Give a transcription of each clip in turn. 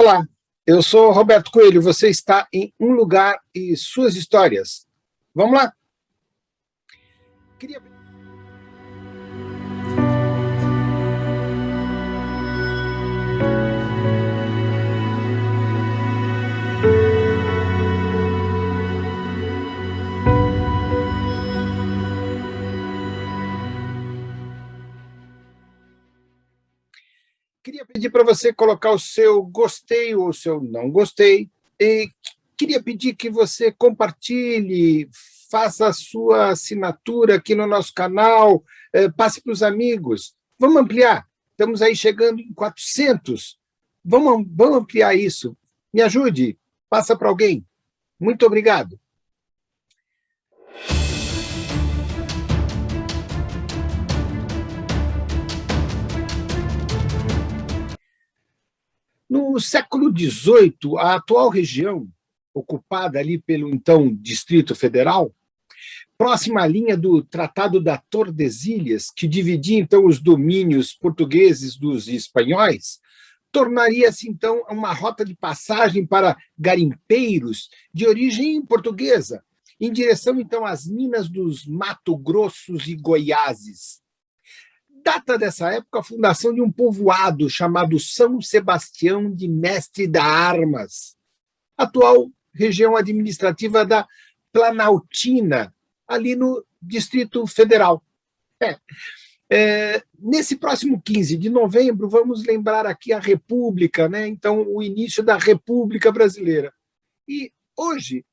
Olá, eu sou Roberto Coelho, você está em Um Lugar e Suas Histórias. Vamos lá? Queria... Queria pedir para você colocar o seu gostei ou o seu não gostei. E queria pedir que você compartilhe, faça a sua assinatura aqui no nosso canal, passe para os amigos. Vamos ampliar. Estamos aí chegando em 400. Vamos ampliar isso. Me ajude. Passa para alguém. Muito obrigado. No século XVIII, a atual região, ocupada ali pelo então Distrito Federal, próxima à linha do Tratado da Tordesilhas, que dividia então os domínios portugueses dos espanhóis, tornaria-se então uma rota de passagem para garimpeiros de origem portuguesa, em direção então às minas dos Mato Grossos e Goiáses. Data dessa época a fundação de um povoado chamado São Sebastião de Mestre da Armas, atual região administrativa da Planaltina, ali no Distrito Federal. Nesse próximo 15 de novembro, vamos lembrar aqui a República, né? Então, o início da República Brasileira. E hoje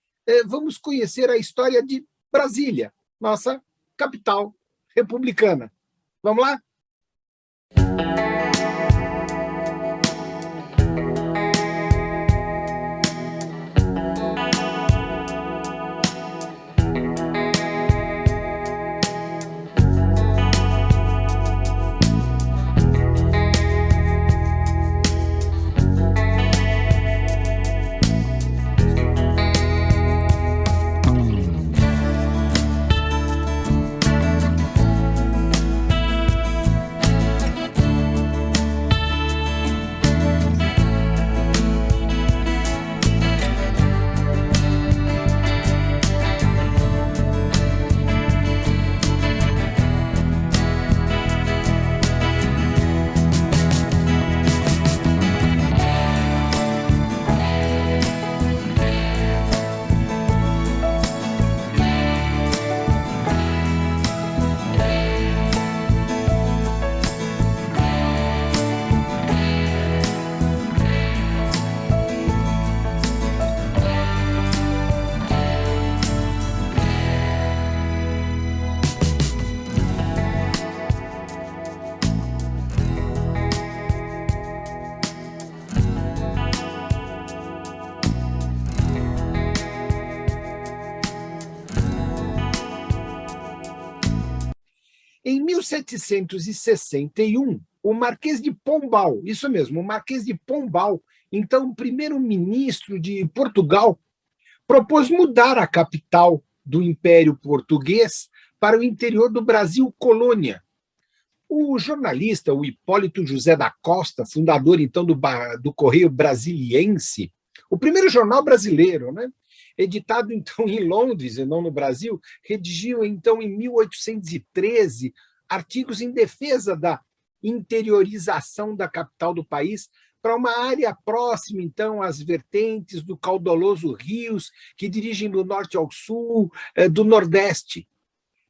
vamos conhecer a história de Brasília, nossa capital republicana. Vamos lá? Em 1761, o Marquês de Pombal, isso mesmo, o Marquês de Pombal, então primeiro-ministro de Portugal, propôs mudar a capital do Império Português para o interior do Brasil colônia. O jornalista, o Hipólito José da Costa, fundador então do Correio Brasiliense, o primeiro jornal brasileiro, né? Editado então em Londres e não no Brasil, redigiu então em 1813 artigos em defesa da interiorização da capital do país para uma área próxima então às vertentes do caudaloso rios que dirigem do norte ao sul, do nordeste.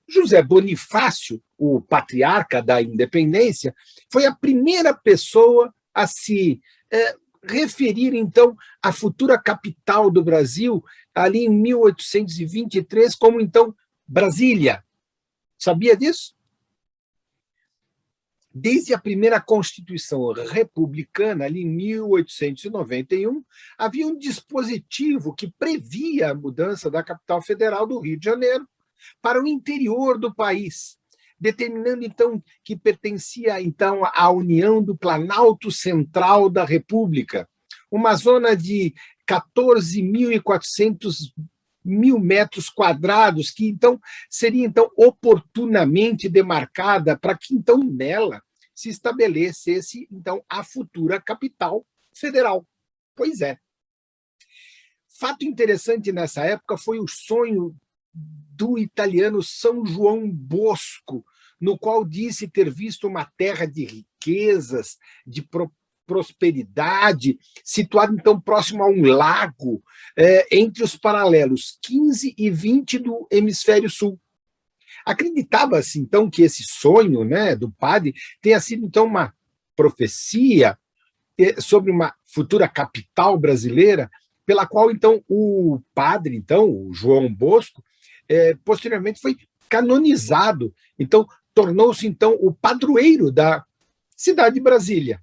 José Bonifácio, o patriarca da independência, foi a primeira pessoa a se referir, então, à futura capital do Brasil, ali em 1823, como, então, Brasília. Sabia disso? Desde a primeira Constituição republicana, ali em 1891, havia um dispositivo que previa a mudança da capital federal do Rio de Janeiro para o interior do país, determinando, então, que pertencia, então, à União do Planalto Central da República, uma zona de 14.400 metros quadrados, que, então, seria, então, oportunamente demarcada para que, então, nela se estabelecesse, então, a futura capital federal. Pois é. Fato interessante nessa época foi o sonho do italiano São João Bosco, no qual disse ter visto uma terra de riquezas, de prosperidade, situada então próximo a um lago, entre os paralelos 15 e 20 do hemisfério sul. Acreditava-se então que esse sonho, né, do padre tenha sido então uma profecia sobre uma futura capital brasileira, pela qual então o padre, então o João Bosco, posteriormente foi canonizado, então tornou-se então o padroeiro da cidade de Brasília.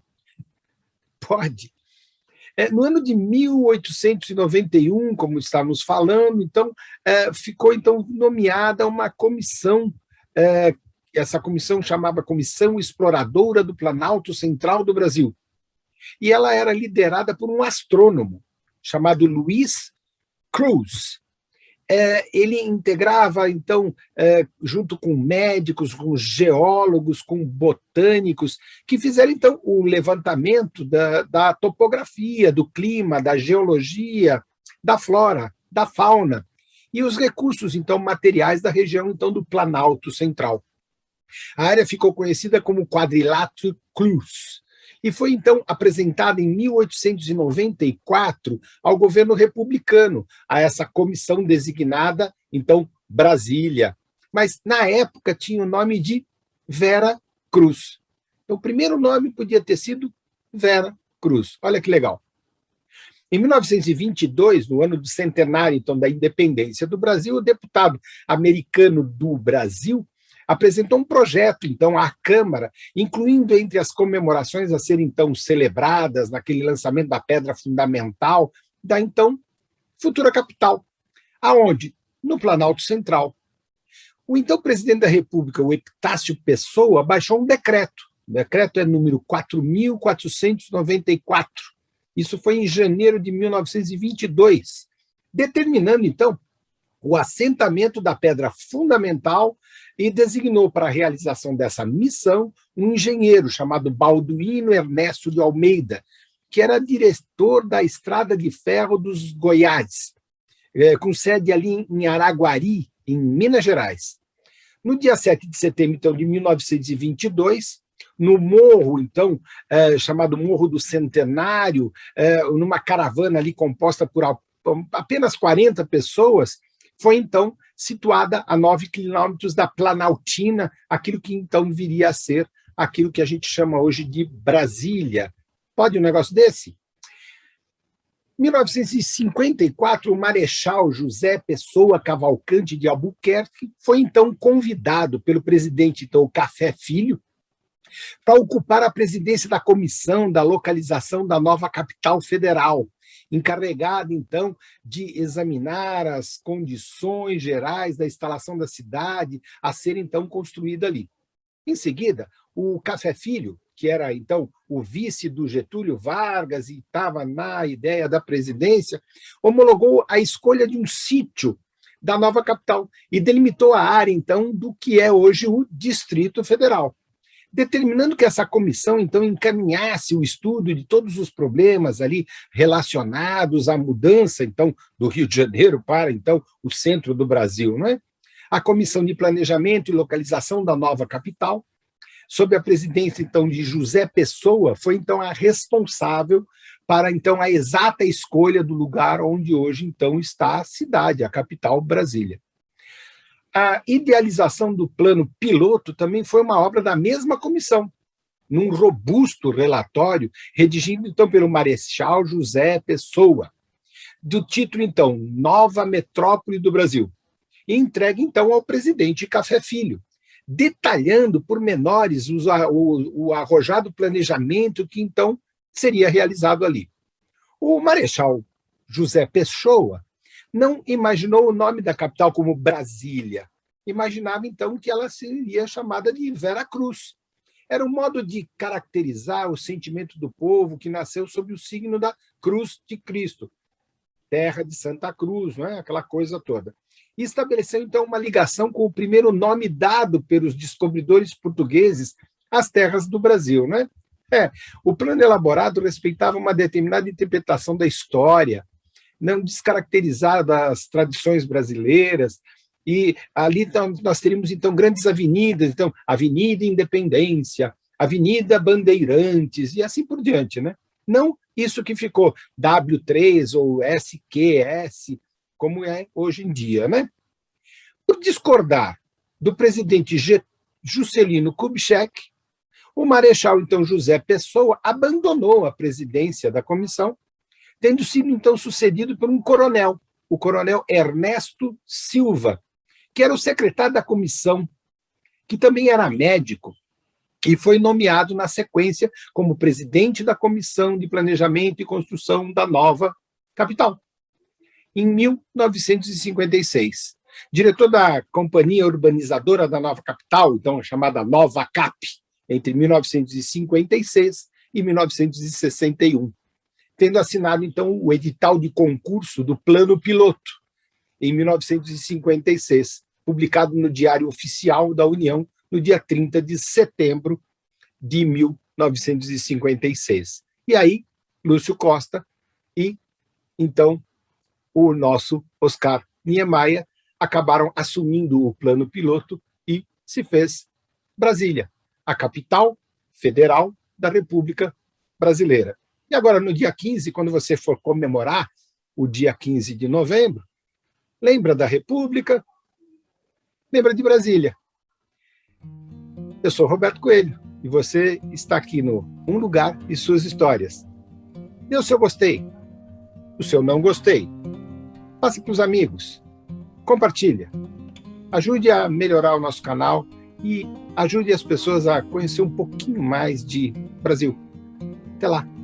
Pode. No ano de 1891, como estávamos falando, então ficou então nomeada uma comissão, essa comissão chamava Comissão Exploradora do Planalto Central do Brasil, e ela era liderada por um astrônomo chamado Luiz Cruz. Ele integrava, então, junto com médicos, com geólogos, com botânicos, que fizeram, então, o levantamento da topografia, do clima, da geologia, da flora, da fauna, e os recursos, então, materiais da região, então, do Planalto Central. A área ficou conhecida como Quadrilátero Cruz, e foi, então, apresentada em 1894 ao governo republicano, a essa comissão designada, então, Brasília. Mas, na época, tinha o nome de Vera Cruz. Então, o primeiro nome podia ter sido Vera Cruz. Olha que legal. Em 1922, no ano do centenário, então, da independência do Brasil, o deputado americano do Brasil apresentou um projeto, então, à Câmara, incluindo entre as comemorações a serem, então, celebradas naquele lançamento da pedra fundamental da, então, futura capital. Aonde? No Planalto Central. O então presidente da República, o Epitácio Pessoa, baixou um decreto. O decreto é número 4.494. Isso foi em janeiro de 1922, determinando, então, o assentamento da pedra fundamental e designou para a realização dessa missão um engenheiro chamado Balduino Ernesto de Almeida, que era diretor da Estrada de Ferro dos Goiás, com sede ali em Araguari, em Minas Gerais. No dia 7 de setembro, então, de 1922, no morro, então, chamado Morro do Centenário, numa caravana ali composta por apenas 40 pessoas, foi, então, situada a 9 quilômetros da Planaltina, aquilo que, então, viria a ser aquilo que a gente chama hoje de Brasília. Pode um negócio desse? Em 1954, o Marechal José Pessoa Cavalcante de Albuquerque foi, então, convidado pelo presidente, então, Café Filho, para ocupar a presidência da comissão da localização da nova capital federal, encarregado, então, de examinar as condições gerais da instalação da cidade a ser, então, construída ali. Em seguida, o Café Filho, que era, então, o vice do Getúlio Vargas e estava na ideia da presidência, homologou a escolha de um sítio da nova capital e delimitou a área, então, do que é hoje o Distrito Federal, determinando que essa comissão, então, encaminhasse o estudo de todos os problemas ali relacionados à mudança, então, do Rio de Janeiro para, então, o centro do Brasil, não é? A Comissão de Planejamento e Localização da nova capital, sob a presidência, então, de José Pessoa, foi, então, a responsável para, então, a exata escolha do lugar onde hoje, então, está a cidade, a capital, Brasília. A idealização do plano piloto também foi uma obra da mesma comissão, num robusto relatório redigido, então, pelo Marechal José Pessoa, do título, então, Nova Metrópole do Brasil, e entregue, então, ao presidente Café Filho, detalhando por menores o arrojado planejamento que, então, seria realizado ali. O Marechal José Pessoa não imaginou o nome da capital como Brasília. Imaginava, então, que ela seria chamada de Vera Cruz. Era um modo de caracterizar o sentimento do povo que nasceu sob o signo da Cruz de Cristo, terra de Santa Cruz, não é? Aquela coisa toda. E estabeleceu, então, uma ligação com o primeiro nome dado pelos descobridores portugueses às terras do Brasil, né? O plano elaborado respeitava uma determinada interpretação da história, não descaracterizada as tradições brasileiras, e ali então, nós teríamos então grandes avenidas, então Avenida Independência, Avenida Bandeirantes e assim por diante, né? Não isso que ficou W3 ou SQS, como é hoje em dia, né? Por discordar do presidente Juscelino Kubitschek, o marechal, então, José Pessoa, abandonou a presidência da comissão, tendo sido, então, sucedido por um coronel, o coronel Ernesto Silva, que era o secretário da comissão, que também era médico, e foi nomeado na sequência como presidente da Comissão de Planejamento e Construção da nova capital, em 1956. Diretor da Companhia Urbanizadora da nova capital, então chamada Nova Cap, entre 1956 e 1961, tendo assinado, então, o edital de concurso do Plano Piloto, em 1956, publicado no Diário Oficial da União, no dia 30 de setembro de 1956. E aí, Lúcio Costa e, então, o nosso Oscar Niemeyer acabaram assumindo o plano piloto e se fez Brasília, a capital federal da República Brasileira. E agora, no dia 15, quando você for comemorar o dia 15 de novembro, lembra da República, lembra de Brasília. Eu sou Roberto Coelho e você está aqui no Um Lugar e Suas Histórias. Dê o seu gostei, o seu não gostei. Passe para os amigos, compartilha. Ajude a melhorar o nosso canal e ajude as pessoas a conhecer um pouquinho mais de Brasil. Até lá.